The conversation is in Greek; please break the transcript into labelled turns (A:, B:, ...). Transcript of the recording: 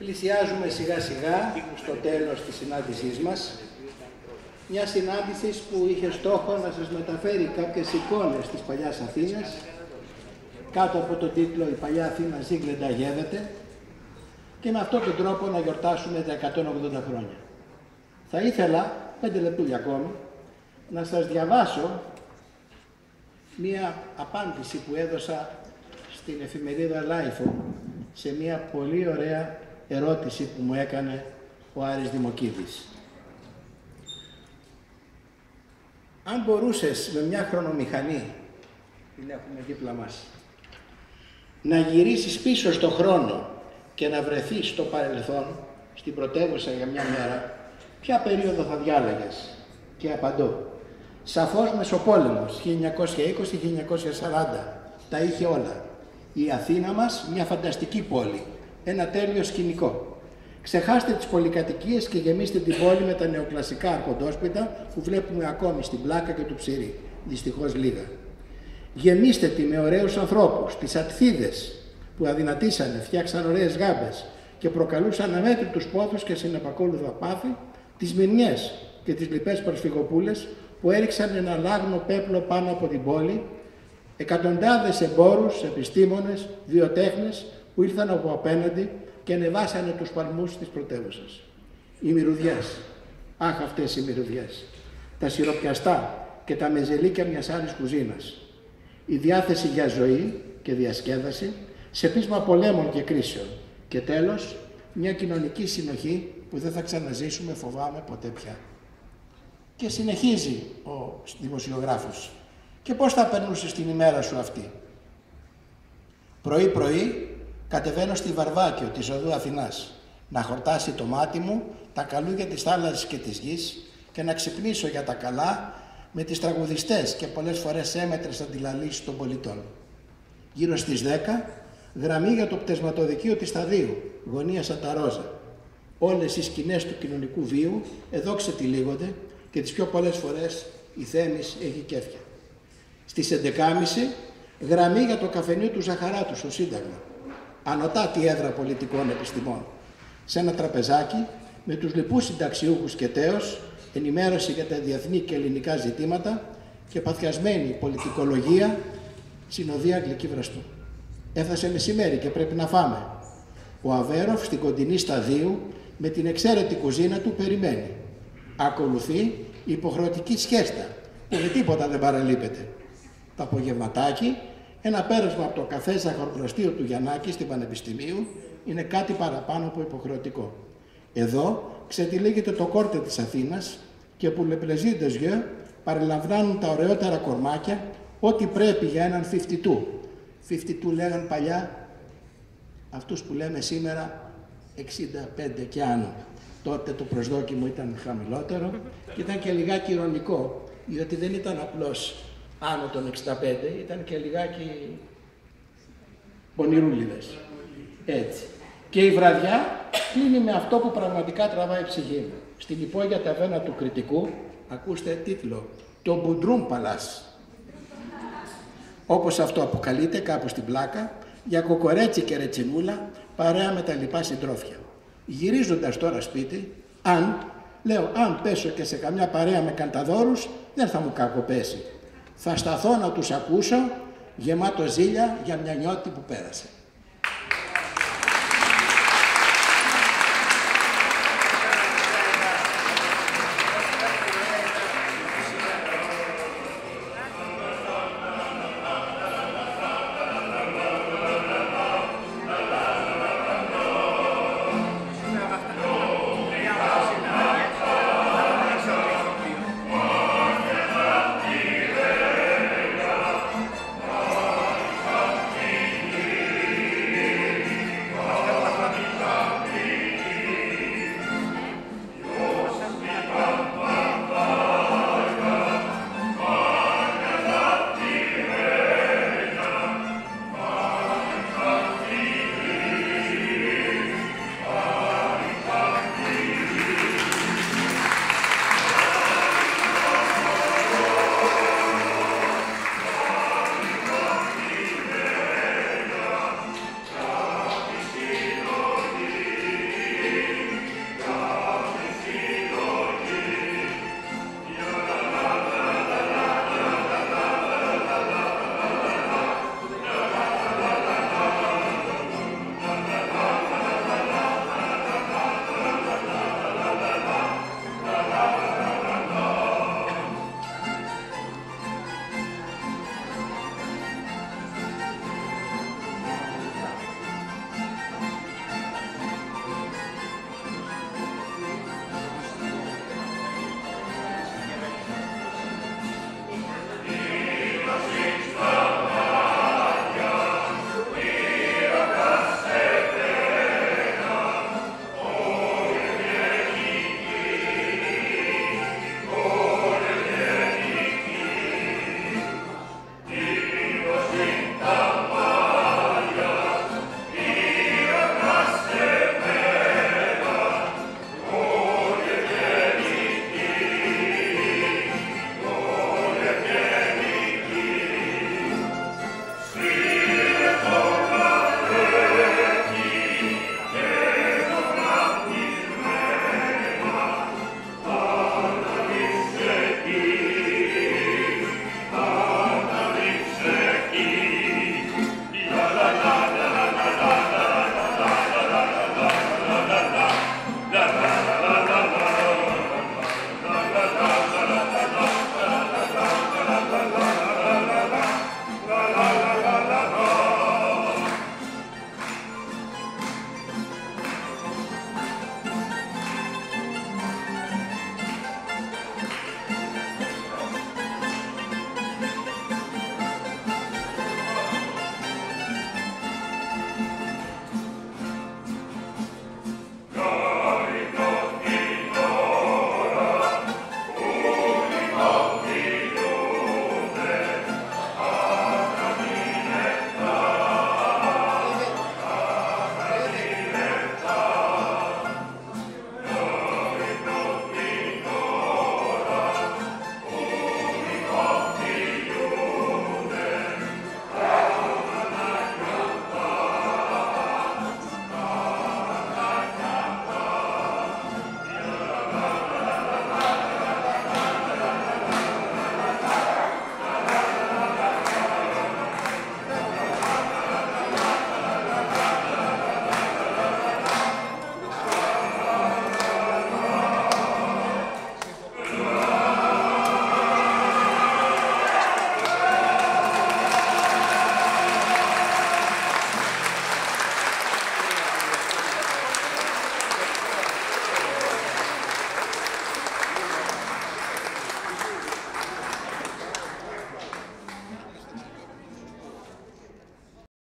A: Πλησιάζουμε σιγά σιγά στο τέλος της συνάντησής μας. Μια συνάντηση που είχε στόχο να σας μεταφέρει κάποιες εικόνες της παλιάς Αθήνας, κάτω από τον τίτλο «Η παλιά Αθήνα ζήγλεντα γεύεται», και με αυτόν τον τρόπο να γιορτάσουμε τα 180 χρόνια. Θα ήθελα, 5 λεπτούλια ακόμη, να σας διαβάσω μία απάντηση που έδωσα στην εφημερίδα Λάιφο σε μία πολύ ωραία ερώτηση που μου έκανε ο Άρης Δημοκίδης. Αν μπορούσες με μια χρονομηχανή, την έχουμε δίπλα μας, να γυρίσεις πίσω στο χρόνο και να βρεθείς στο παρελθόν, στην πρωτεύουσα για μια μέρα, ποια περίοδο θα διάλεγες? Και απαντώ, σαφώς Μεσοπόλεμος, 1920-1940, τα είχε όλα. Η Αθήνα μας, μια φανταστική πόλη, ένα τέλειο σκηνικό. Ξεχάστε τις πολυκατοικίες και γεμίστε την πόλη με τα νεοκλασικά αρχοντόσπιτα που βλέπουμε ακόμη στην Πλάκα και του Ψηρή, δυστυχώς λίγα. Γεμίστε τη με ωραίους ανθρώπους, τις ατθίδες που αδυνατήσανε, φτιάξαν ωραίες γάμπες και προκαλούσαν αμέτρητους πόθους και συνεπακόλουθα πάθη, τις μηνιές και τις λοιπές προσφυγοπούλες που έριξαν ένα λάγνο πέπλο πάνω από την πόλη, εκατοντάδες εμπόρους, επιστήμονες, βιοτέχνες που ήρθαν από απέναντι και ανεβάσανε τους παλμούς της πρωτεύουσας. Οι μυρωδιές, αχ αυτές οι μυρωδιές, τα σιροπιαστά και τα μεζελίκια μιας άλλης κουζίνας, η διάθεση για ζωή και διασκέδαση σε πείσμα πολέμων και κρίσεων και τέλος μια κοινωνική συνοχή που δεν θα ξαναζήσουμε, φοβάμαι, ποτέ πια. Και συνεχίζει ο δημοσιογράφος. Και πώς θα περνούσες την ημέρα σου αυτή? Πρωί-πρωί κατεβαίνω στη Βαρβάκιο της οδού Αθηνάς να χορτάσει το μάτι μου τα καλούγια της θάλασσας και της γης και να ξυπνήσω για τα καλά με τις τραγουδιστές και πολλές φορές έμετρες αντιλαλήσεις των πολιτών. Γύρω στις 10, γραμμή για το πτεσματοδικείο της Σταδίου, γωνία Σανταρόζα. Όλες οι σκηνές του κοινωνικού βίου εδώ ξετυλίγονται και τις πιο πολλές φορές η Θέμης έχει κέφια. Στις 11.30 γραμμή για το καφενείο του Ζαχαράτου στο Σύνταγμα. Ανωτάτη έδρα πολιτικών επιστημών. Σε ένα τραπεζάκι με τους λοιπούς συνταξιούχους και τέος, ενημέρωση για τα διεθνή και ελληνικά ζητήματα και παθιασμένη πολιτικολογία, συνοδεία Αγγλική Βραστού. Έφτασε μεσημέρι και πρέπει να φάμε. Ο Αβέροφ στην κοντινή Σταδίου με την εξαίρετη κουζίνα του περιμένει. Ακολουθεί η υποχρεωτική σχέστα που με τίποτα δεν παραλείπεται. Το απογευματάκι, ένα πέρασμα από το καφέ ζαχαροπλαστείο του Γιαννάκη στην Πανεπιστημίου είναι κάτι παραπάνω από υποχρεωτικό. Εδώ ξετυλίγεται το κόρτε της Αθήνας και που le plaisir des yeux παρελαμβάνουν τα ωραιότερα κορμάκια, ό,τι πρέπει για έναν 52. 52 λέγαν παλιά αυτούς που λέμε σήμερα 65 και άνω. Τότε το προσδόκιμο ήταν χαμηλότερο και ήταν και λιγάκι ειρωνικό, διότι δεν ήταν απλώς άνω των 65, ήταν και λιγάκι πονηρούλιδες. Έτσι. Και η βραδιά κλείνει με αυτό που πραγματικά τραβάει ψυχή μου. Στην υπόγεια ταβέρνα του Κρητικού, ακούστε τίτλο, το Μπουντρούμ Παλάς. Όπως αυτό αποκαλείται κάπου στην Πλάκα, για κοκορέτσι και ρετσινούλα, παρέα με τα λοιπά συντρόφια. Γυρίζοντας τώρα σπίτι, αν πέσω και σε καμιά παρέα με κανταδόρους, δεν θα μου κακοπέσει. Θα σταθώ να τους ακούσω, γεμάτο ζήλια για μια νιώτη που πέρασε.